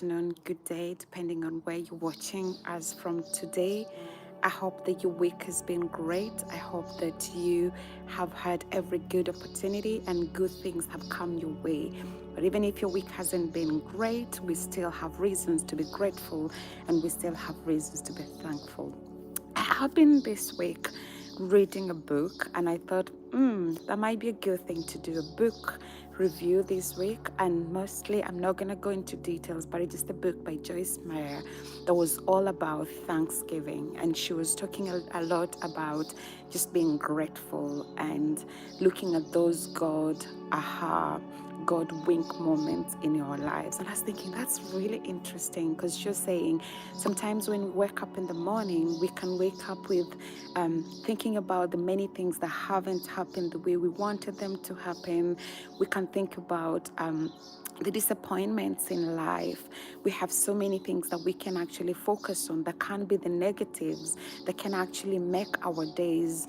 afternoon, good day, depending on where you're watching us from today. I hope that your week has been great. I hope that you have had every good opportunity and good things have come your way. But even if your week hasn't been great, we still have reasons to be grateful and we still have reasons to be thankful. I have been this week reading a book, and I thought, that might be a good thing to do a book review this week. And mostly, I'm not going to go into details, but it's just a book by Joyce Meyer that was all about Thanksgiving. And she was talking a lot about just being grateful and looking at those God wink moments in your lives. And I was thinking that's really interesting because you're saying sometimes when we wake up in the morning, we can wake up with thinking about the many things that haven't happened the way we wanted them to happen. We can think about the disappointments in life. We have so many things that we can actually focus on that can be the negatives, that can actually make our days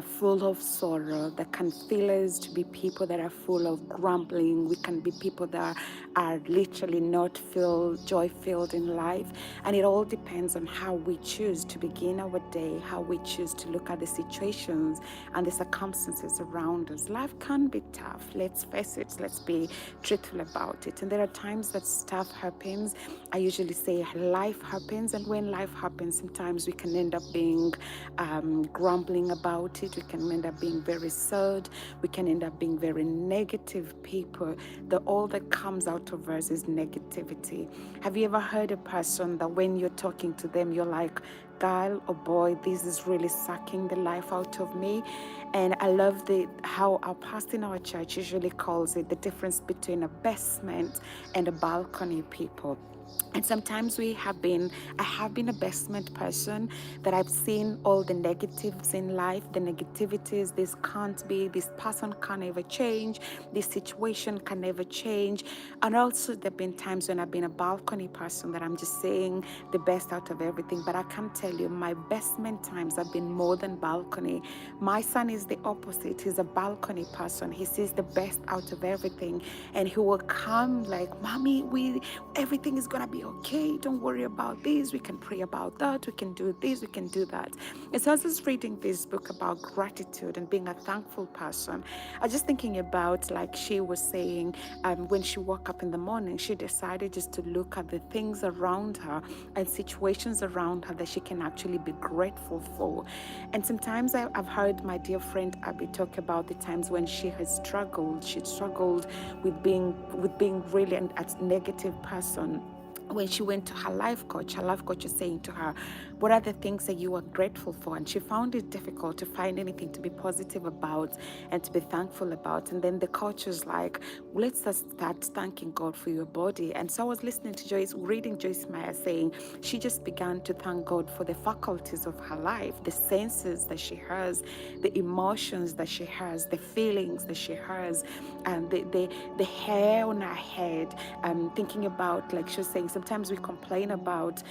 full of sorrow, that can feel us to be people that are full of grumbling. We can be people that are literally not feel joy filled in life. And it all depends on how we choose to begin our day, how we choose to look at the situations and the circumstances around us. Life can be tough. Let's face it. Let's be truthful about it. And there are times that stuff happens. I usually say life happens. And when life happens, sometimes we can end up being grumbling about it. We can end up being very sad. We can end up being very negative people. All that comes out of us is negativity. Have you ever heard a person that when you're talking to them, you're like, girl or boy, this is really sucking the life out of me? And I love how our pastor in our church usually calls it the difference between a basement and a balcony people. And sometimes I have been a basement person, that I've seen all the negatives in life, the negativities, this can't be, this person can never change, this situation can never change. And also there have been times when I've been a balcony person that I'm just saying the best out of everything. But I can tell you, my basement times have been more than balcony. My son is the opposite. He's a balcony person. He sees the best out of everything. And he will come like, Mommy, everything is gonna be okay. Don't worry about this. We can pray about that. We can do this. We can do that. And so I was just reading this book about gratitude and being a thankful person. I was just thinking about, like she was saying, when she woke up in the morning, she decided just to look at the things around her and situations around her that she can actually be grateful for. And sometimes I've heard my dear friend Abby talk about the times when she has struggled. She struggled with being really a negative person. When she went to her life coach was saying to her, what are the things that you are grateful for? And she found it difficult to find anything to be positive about and to be thankful about. And then the coach was like, let's just start thanking God for your body. And so I was listening to reading Joyce Meyer saying she just began to thank God for the faculties of her life, the senses that she has, the emotions that she has, the feelings that she has, and the hair on her head. Thinking about, like she was saying, sometimes we complain about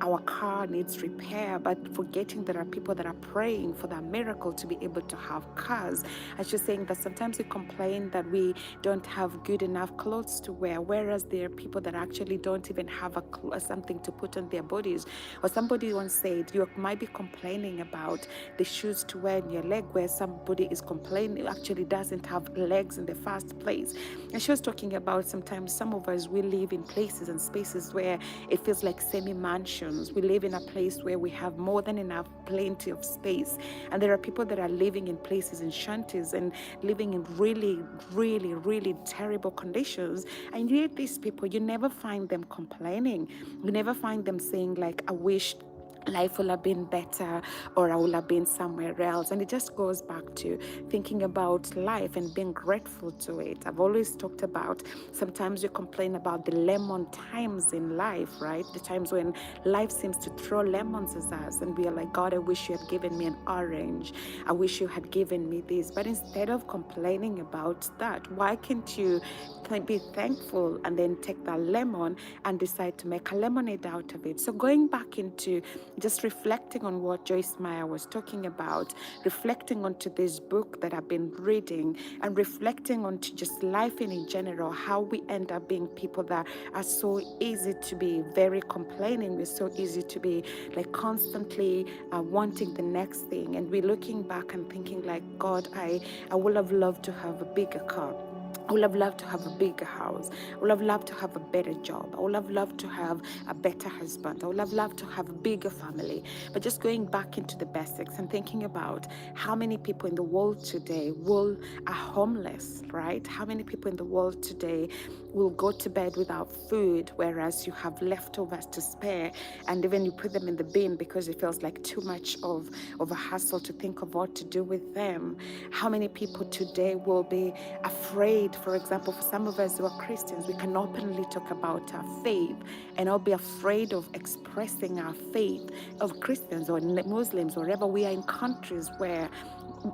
our car needs repair, but forgetting there are people that are praying for that miracle to be able to have cars. I was just saying that sometimes we complain that we don't have good enough clothes to wear, whereas there are people that actually don't even have something to put on their bodies. Or somebody once said, you might be complaining about the shoes to wear in your leg, where somebody is complaining actually doesn't have legs in the first place. And she was talking about sometimes some of us, we live in places and spaces where it feels like semi-mansions. We live in a place where we have more than enough, plenty of space. And there are people that are living in places in shanties and living in really, really, really terrible conditions. And yet these people, you never find them complaining. You never find them saying like, I wish life will have been better, or I will have been somewhere else. And it just goes back to thinking about life and being grateful to it. I've always talked about, sometimes we complain about the lemon times in life, right? The times when life seems to throw lemons at us and we are like, God, I wish you had given me an orange. I wish you had given me this. But instead of complaining about that, why can't you be thankful and then take that lemon and decide to make a lemonade out of it? So going back into just reflecting on what Joyce Meyer was talking about, reflecting onto this book that I've been reading, and reflecting onto just life in general, how we end up being people that are so easy to be very complaining. We're so easy to be like constantly wanting the next thing. And we're looking back and thinking like, God, I would have loved to have a bigger car. I would have loved to have a bigger house. I would have loved to have a better job. I would have loved to have a better husband. I would have loved to have a bigger family. But just going back into the basics and thinking about how many people in the world today are homeless, right? How many people in the world today will go to bed without food, whereas you have leftovers to spare, and even you put them in the bin because it feels like too much of a hassle to think of what to do with them. How many people today will be afraid, for example, for some of us who are Christians, we can openly talk about our faith and not be afraid of expressing our faith, of Christians or Muslims, wherever we are in countries where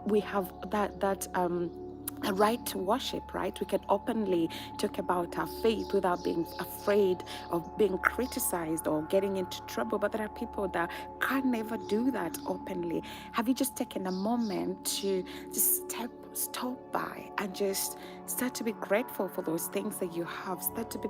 we have that a right to worship, right? We can openly talk about our faith without being afraid of being criticized or getting into trouble. But there are people that can never do that openly. Have you just taken a moment to just stop by and just start to be grateful for those things that you have? Start to be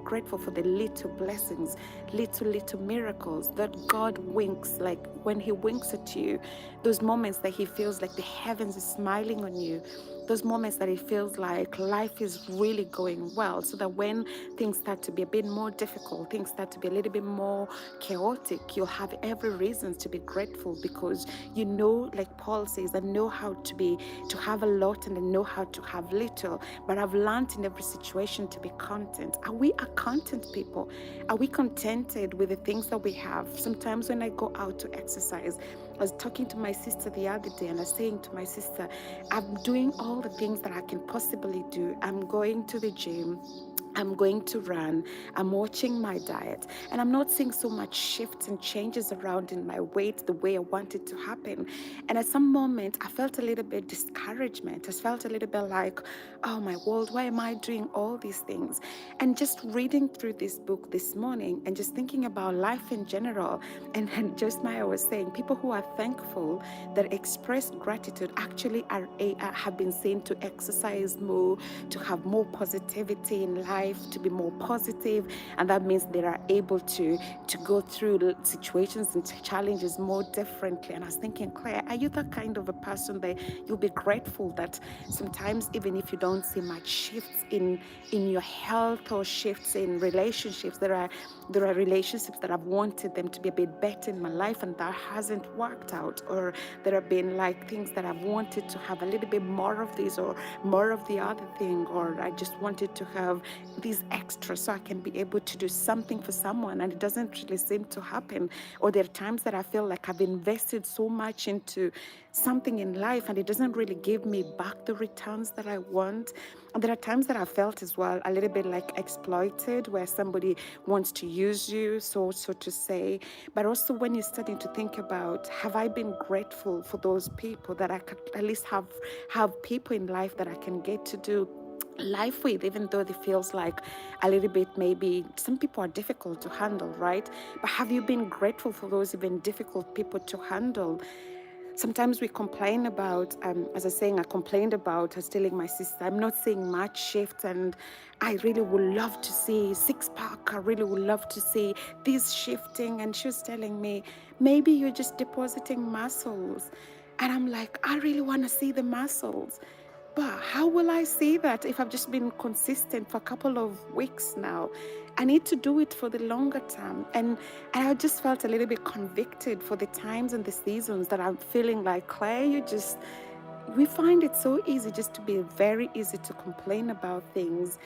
grateful for the little blessings, little miracles that God winks, like when He winks at you, those moments that He feels like the heavens is smiling on you, those moments that it feels like life is really going well, so that when things start to be a bit more difficult, things start to be a little bit more chaotic, you'll have every reason to be grateful, because you know, like Paul says, I know how to have a lot and I know how to have little, but I've learned in every situation to be content. Are we a content people? Are we contented with the things that we have? Sometimes when I go out to exercise, I was talking to my sister the other day and I was saying to my sister, I'm doing all the things that I can possibly do. I'm going to the gym, I'm going to run, I'm watching my diet, and I'm not seeing so much shifts and changes around in my weight the way I want it to happen. And at some moment, I felt a little bit discouragement. I felt a little bit like, oh my world, why am I doing all these things? And just reading through this book this morning and just thinking about life in general, and just Maya was saying, people who are thankful, that express gratitude, actually have been seen to exercise more, to have more positivity in life, to be more positive, and that means they are able to go through situations and challenges more differently. And I was thinking, Claire, are you that kind of a person that you'll be grateful that sometimes, even if you don't see much shifts in your health or shifts in relationships, there are relationships that I've wanted them to be a bit better in my life and that hasn't worked out, or there have been like things that I've wanted to have a little bit more of this or more of the other thing, or I just wanted to have these extra so I can be able to do something for someone, and it doesn't really seem to happen. Or there are times that I feel like I've invested so much into something in life and it doesn't really give me back the returns that I want. And there are times that I felt as well a little bit like exploited, where somebody wants to use you, so to say. But also when you're starting to think about, have I been grateful for those people, that I could at least have people in life that I can get to do life with, even though it feels like a little bit, maybe some people are difficult to handle, right? But have you been grateful for those even difficult people to handle? Sometimes we complain about, as I was saying, I complained about, I was telling my sister, I'm not seeing much shift and I really would love to see six-pack. I really would love to see this shifting. And she was telling me, maybe you're just depositing muscles. And I'm like, I really want to see the muscles. But how will I see that if I've just been consistent for a couple of weeks now? I need to do it for the longer term. And I just felt a little bit convicted for the times and the seasons that I'm feeling like, Claire, we find it so easy just to be very easy to complain about things.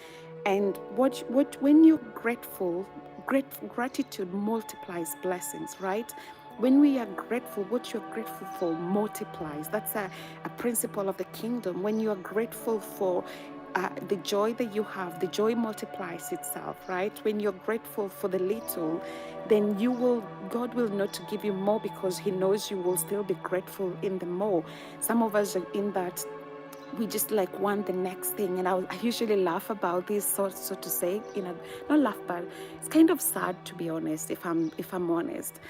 And when you're grateful, gratitude multiplies blessings, right? When we are grateful, what you're grateful for multiplies. That's a principle of the kingdom. When you are grateful for the joy that you have, the joy multiplies itself, right? When you're grateful for the little, then God will know to give you more, because He knows you will still be grateful in the more. Some of us are in that we just like want the next thing. And I usually laugh about this, so to say, not laugh, but it's kind of sad, to be honest, if I'm honest.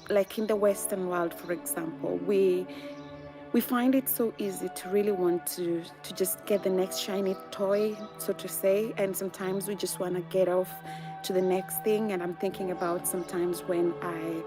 Like in the Western world, for example, we find it so easy to really want to just get the next shiny toy, so to say, and sometimes we just want to get off to the next thing. And I'm thinking about sometimes when I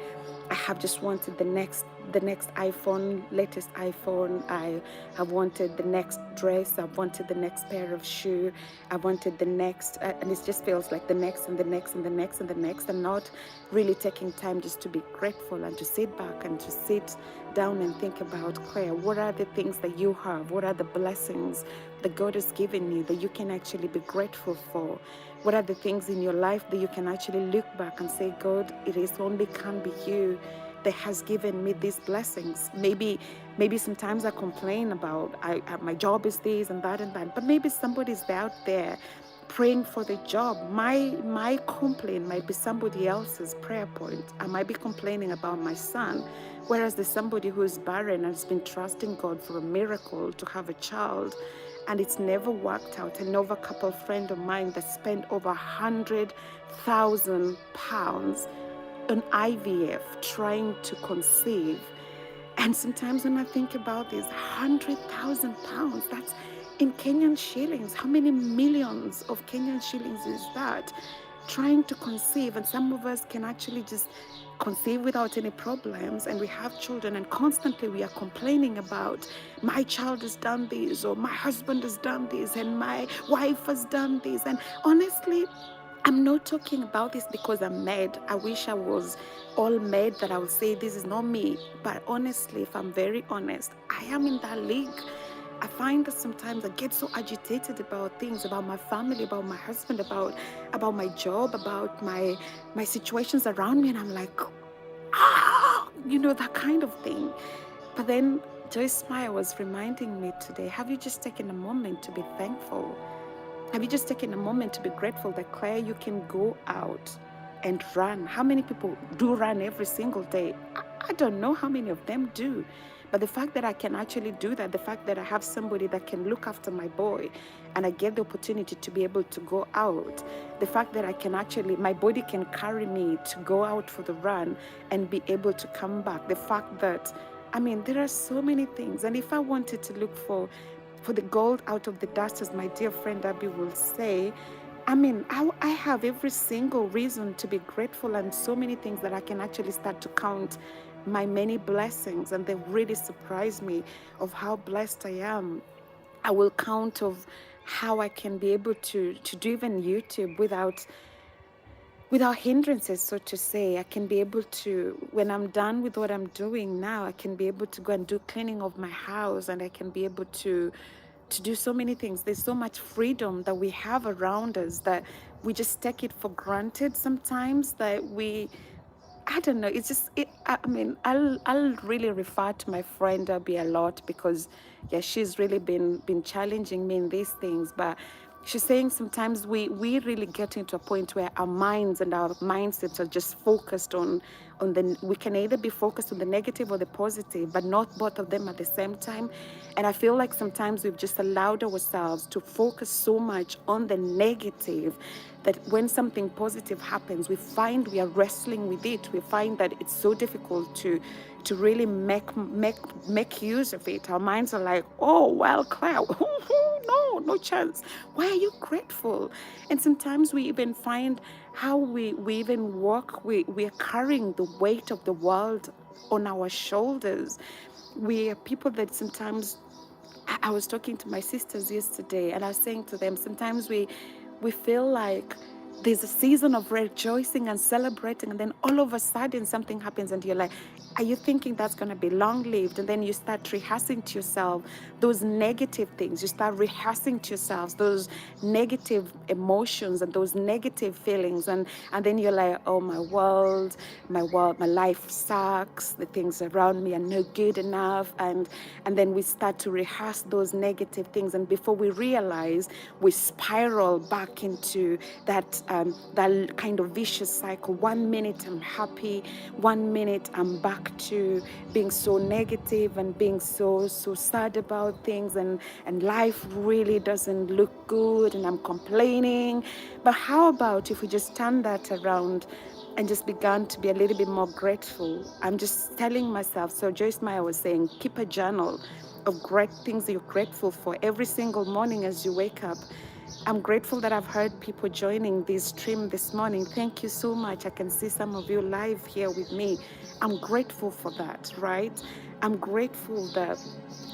have just wanted the next iPhone, latest iPhone. I have wanted the next dress. I've wanted the next pair of shoe. I wanted the next, and it just feels like the next and the next and the next and the next, and not really taking time just to be grateful and to sit back and to sit down and think about, Claire, what are the things that you have? What are the blessings that God has given you that you can actually be grateful for? What are the things in your life that you can actually look back and say, God, it is only can be you that has given me these blessings. Maybe sometimes I complain about my job is this and that, but maybe somebody's out there praying for the job. My complaint might be somebody else's prayer point. I might be complaining about my son, whereas there's somebody who is barren and has been trusting God for a miracle to have a child, and it's never worked out. I know of a couple friend of mine that spent over £100,000 on IVF trying to conceive. And sometimes when I think about this, £100,000, that's in Kenyan shillings. How many millions of Kenyan shillings is that? Trying to conceive, and some of us can actually just conceive without any problems, and we have children, and constantly we are complaining about, my child has done this, or my husband has done this, and my wife has done this. And honestly, I'm not talking about this because I'm mad. I wish I was all mad that I would say this is not me. But honestly, if I'm very honest, I am in that league. I find that sometimes I get so agitated about things, about my family, about my husband, about my job, about my situations around me, and I'm like, that kind of thing. But then Joyce Meyer was reminding me today, have you just taken a moment to be thankful? Have you just taken a moment to be grateful that, Claire, you can go out and run? How many people do run every single day? I don't know how many of them do. But the fact that I can actually do that, the fact that I have somebody that can look after my boy, and I get the opportunity to be able to go out, the fact that I can actually, my body can carry me to go out for the run and be able to come back, the fact that, there are so many things. And if I wanted to look for the gold out of the dust, as my dear friend Abby will say, I have every single reason to be grateful, and so many things that I can actually start to count my many blessings, and they really surprise me of how blessed I am. I will count of how I can be able to do even YouTube without hindrances, so to say. I can be able to, when I'm done with what I'm doing now, I can be able to go and do cleaning of my house, and I can be able to do so many things. There's so much freedom that we have around us that we just take it for granted sometimes, that I don't know. It's just, I'll really refer to my friend Abby a lot, because, yeah, she's really been challenging me in these things. But she's saying sometimes we really get into a point where our minds and our mindsets are just focused on we can either be focused on the negative or the positive, but not both of them at the same time. And I feel like sometimes we've just allowed ourselves to focus so much on the negative that when something positive happens, we find we are wrestling with it. We find that it's so difficult to really make use of it. Our minds are like, oh, well, Claire, no chance. Why are you grateful? And sometimes we even find how we even walk, we are carrying the weight of the world on our shoulders. We are people that sometimes, I was talking to my sisters yesterday, and I was saying to them, sometimes we feel like there's a season of rejoicing and celebrating, and then all of a sudden something happens, and you're like, are you thinking that's going to be long-lived? And then you start rehearsing to yourself those negative things. You start rehearsing to yourselves those negative emotions and those negative feelings, and then you're like, oh, my life sucks, the things around me are no good enough, and then we start to rehearse those negative things, and before we realize, we spiral back into that that kind of vicious cycle. 1 minute I'm happy, 1 minute I'm back to being so negative and being so sad about things, and life really doesn't look good and I'm complaining. But how about if we just turn that around and just began to be a little bit more grateful? I'm just telling myself, so Joyce Meyer was saying, keep a journal of great things that you're grateful for every single morning as you wake up. I'm grateful that I've heard people joining this stream this morning. Thank you so much. I can see some of you live here with me. I'm grateful for that, right? I'm grateful that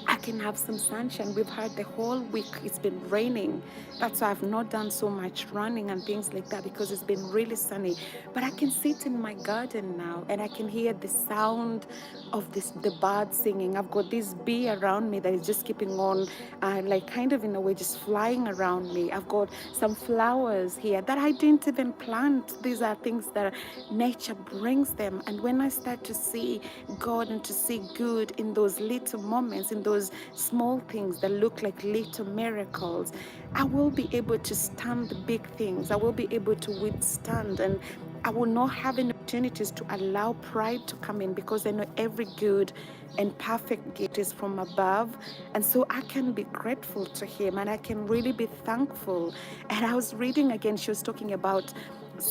I can have some sunshine. We've had the whole week, it's been raining. That's why I've not done so much running and things like that, because it's been really sunny. But I can sit in my garden now and I can hear the sound of the birds singing. I've got this bee around me that is just keeping on, like kind of in a way, just flying around me. I've got some flowers here that I didn't even plant. These are things that nature brings them. And when I start to see God and to see good in those little moments, in those small things that look like little miracles, I will be able to stand the big things. I will be able to withstand, and I will not have any opportunities to allow pride to come in, because I know every good and perfect gift is from above. And so I can be grateful to Him and I can really be thankful. And I was reading again, she was talking about,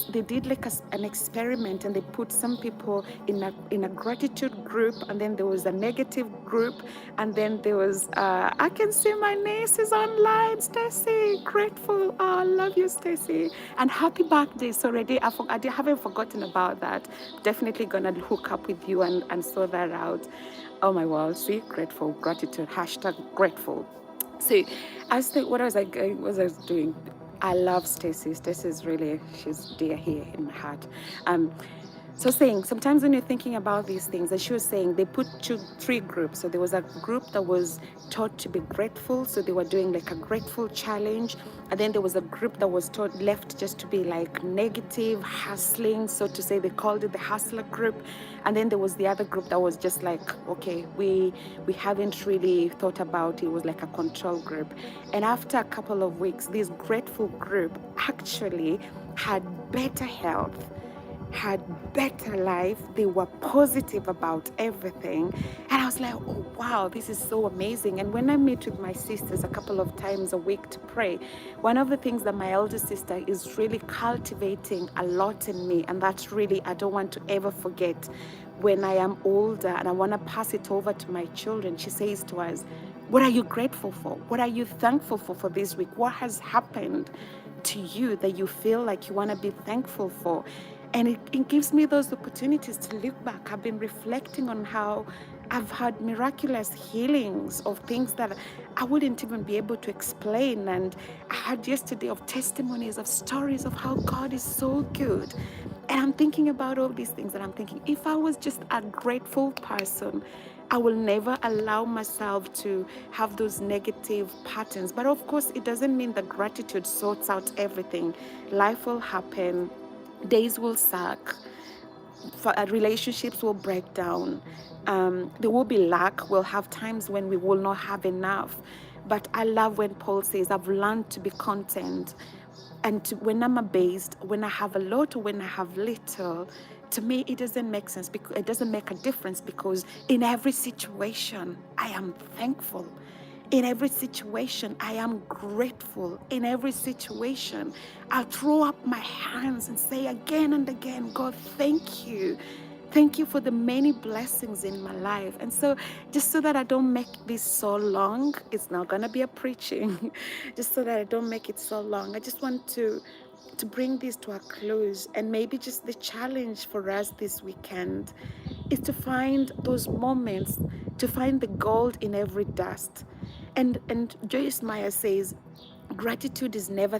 they did like an experiment, and they put some people in a gratitude group, and then there was a negative group, and then there was I can see my niece is online, Stacy. Grateful. Oh, I love you, Stacy, and happy birthday. So already I haven't forgotten about that. Definitely gonna hook up with you and sort that out. Oh my world. See, grateful, gratitude, hashtag grateful. So what was I doing? I love Stacy. Stacy is really, she's dear here in my heart. So saying, sometimes when you're thinking about these things, as she was saying, they put three groups. So there was a group that was taught to be grateful. So they were doing like a grateful challenge. And then there was a group that was left just to be like negative, hustling. So to say, they called it the hustler group. And then there was the other group that was just like, okay, we haven't really thought about it. It was like a control group. And after a couple of weeks, this grateful group actually had better health, had better life. They were positive about everything. And I was like, oh, wow, this is so amazing. And when I meet with my sisters a couple of times a week to pray, one of the things that my elder sister is really cultivating a lot in me, and that's really, I don't want to ever forget when I am older and I want to pass it over to my children, she says to us, what are you grateful for? What are you thankful for this week? What has happened to you that you feel like you want to be thankful for? And it gives me those opportunities to look back. I've been reflecting on how I've had miraculous healings of things that I wouldn't even be able to explain. And I had yesterday of testimonies, of stories of how God is so good. And I'm thinking about all these things, and I'm thinking, if I was just a grateful person, I will never allow myself to have those negative patterns. But of course, it doesn't mean that gratitude sorts out everything. Life will happen, days will suck, relationships will break down, there will be lack, we'll have times when we will not have enough. But I love when Paul says, I've learned to be content. And when I'm abased, when I have a lot or when I have little, to me, it doesn't make sense, because it doesn't make a difference, because in every situation, I am thankful. In every situation, I am grateful. In every situation, I'll throw up my hands and say again and again, God, thank you. Thank you for the many blessings in my life. And so, just so that I don't make this so long, it's not going to be a preaching, just so that I don't make it so long, I just want to bring this to a close. And maybe just the challenge for us this weekend is to find those moments, to find the gold in every dust. And Joyce Meyer says, gratitude is never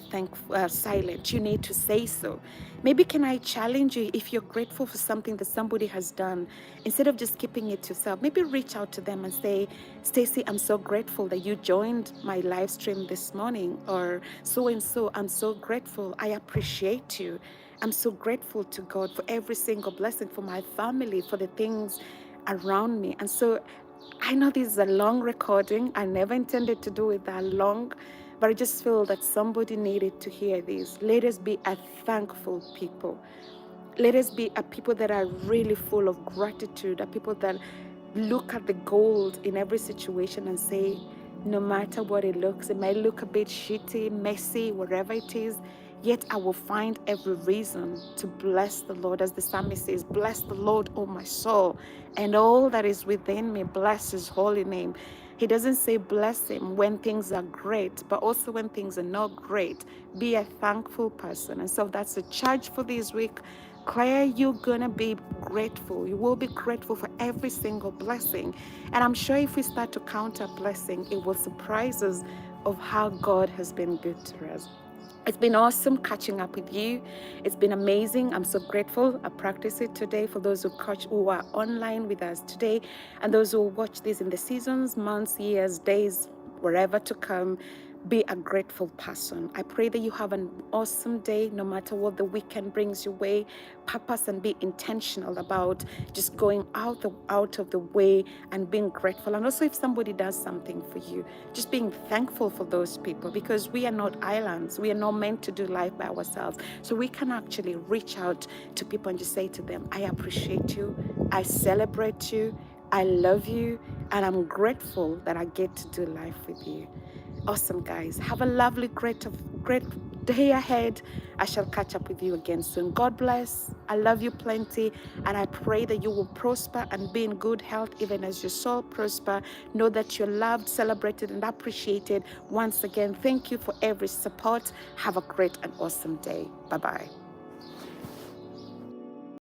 silent. You need to say so. Maybe can I challenge you, if you're grateful for something that somebody has done, instead of just keeping it to yourself, maybe reach out to them and say, Stacy, I'm so grateful that you joined my live stream this morning, or so and so, I'm so grateful. I appreciate you. I'm so grateful to God for every single blessing, for my family, for the things around me. And so I know this is a long recording. I never intended to do it that long, But I just feel that somebody needed to hear this. Let us be a thankful people. Let us be a people that are really full of gratitude, a people that look at the gold in every situation and say, no matter what it looks, it may look a bit shitty, messy, whatever it is, yet I will find every reason to bless the Lord. As the psalmist says, bless the Lord, O my soul, and all that is within me, bless his holy name. He doesn't say bless him when things are great, but also when things are not great. Be a thankful person. And so that's a charge for this week. Claire, you're going to be grateful. You will be grateful for every single blessing. And I'm sure if we start to count our blessing, it will surprise us of how God has been good to us. It's been awesome catching up with you. It's been amazing. I'm so grateful. I practiced it today for those who are online with us today, and those who watch this in the seasons, months, years, days, wherever to come. Be a grateful person. I pray that you have an awesome day, no matter what the weekend brings your way. Purpose and be intentional about just going out of the way and being grateful. And also, if somebody does something for you, just being thankful for those people, because we are not islands. We are not meant to do life by ourselves. So we can actually reach out to people and just say to them, I appreciate you. I celebrate you. I love you. And I'm grateful that I get to do life with you. Awesome, guys. Have a lovely, great day ahead. I shall catch up with you again soon. God bless. I love you plenty. And I pray that you will prosper and be in good health, even as your soul prosper. Know that you're loved, celebrated, and appreciated. Once again, thank you for every support. Have a great and awesome day. Bye-bye.